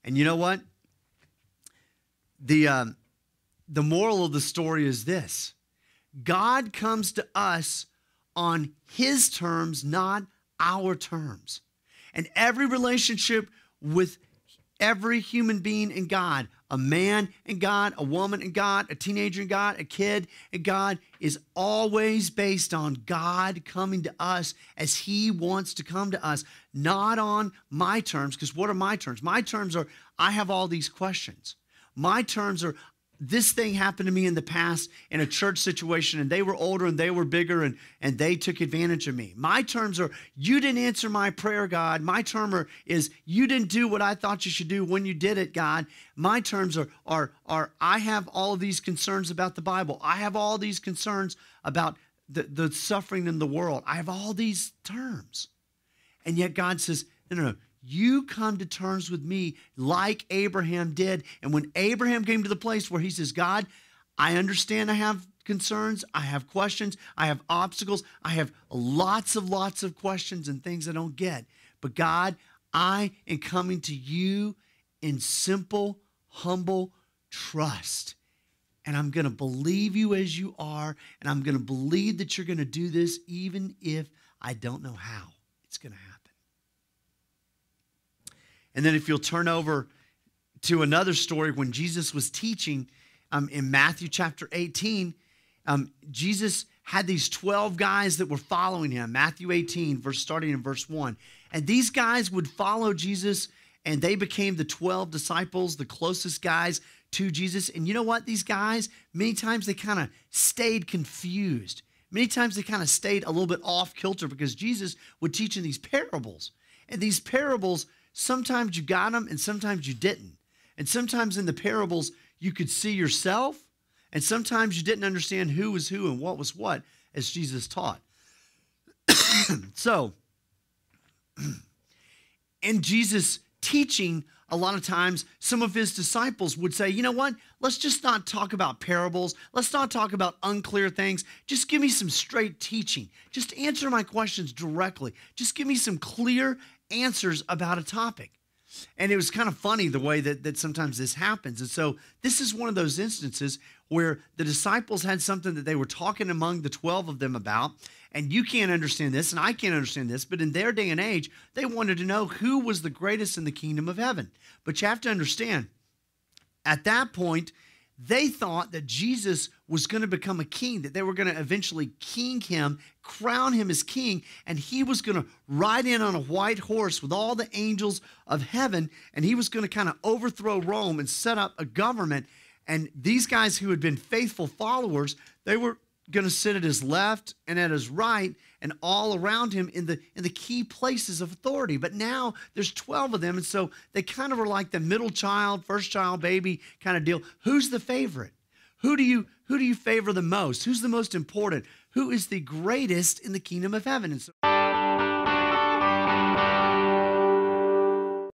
And you know what? The moral of the story is this. God comes to us on his terms, not our terms. And every relationship with every human being and God, a man and God, a woman and God, a teenager and God, a kid and God, is always based on God coming to us as he wants to come to us, not on my terms. Because what are my terms? My terms are, I have all these questions. My terms are, this thing happened to me in the past in a church situation, and they were older and they were bigger and they took advantage of me. My terms are, you didn't answer my prayer, God. My term is, you didn't do what I thought you should do when you did it, God. My terms are I have all of these concerns about the Bible. I have all these concerns about the suffering in the world. I have all these terms. And yet God says, no. You come to terms with me like Abraham did. And when Abraham came to the place where he says, God, I understand I have concerns. I have questions. I have obstacles. I have lots of questions and things I don't get. But God, I am coming to you in simple, humble trust. And I'm going to believe you as you are. And I'm going to believe that you're going to do this even if I don't know how it's going to happen. And then if you'll turn over to another story, when Jesus was teaching in Matthew chapter 18, Jesus had these 12 guys that were following him. Matthew 18, starting in verse 1. And these guys would follow Jesus, and they became the 12 disciples, the closest guys to Jesus. And you know what? These guys, many times they kind of stayed confused. Many times they kind of stayed a little bit off kilter because Jesus would teach in these parables. And these parables, sometimes you got them and sometimes you didn't. And sometimes in the parables, you could see yourself. And sometimes you didn't understand who was who and what was what as Jesus taught. So, in Jesus' teaching, a lot of times, some of his disciples would say, you know what? Let's just not talk about parables. Let's not talk about unclear things. Just give me some straight teaching. Just answer my questions directly. Just give me some clear answers about a topic. And it was kind of funny the way that sometimes this happens. And so this is one of those instances where the disciples had something that they were talking among the 12 of them about. And you can't understand this, and I can't understand this, but in their day and age, they wanted to know who was the greatest in the kingdom of heaven. But you have to understand, at that point, they thought that Jesus was going to become a king, that they were going to eventually king him, crown him as king, and he was going to ride in on a white horse with all the angels of heaven, and he was going to kind of overthrow Rome and set up a government. And these guys who had been faithful followers, they were going to sit at his left and at his right and all around him in the key places of authority. But now there's 12 of them, and so they kind of are like the middle child, first child, baby kind of deal. Who's the favorite? Who do you favor the most? Who's the most important? Who is the greatest in the kingdom of heaven? And so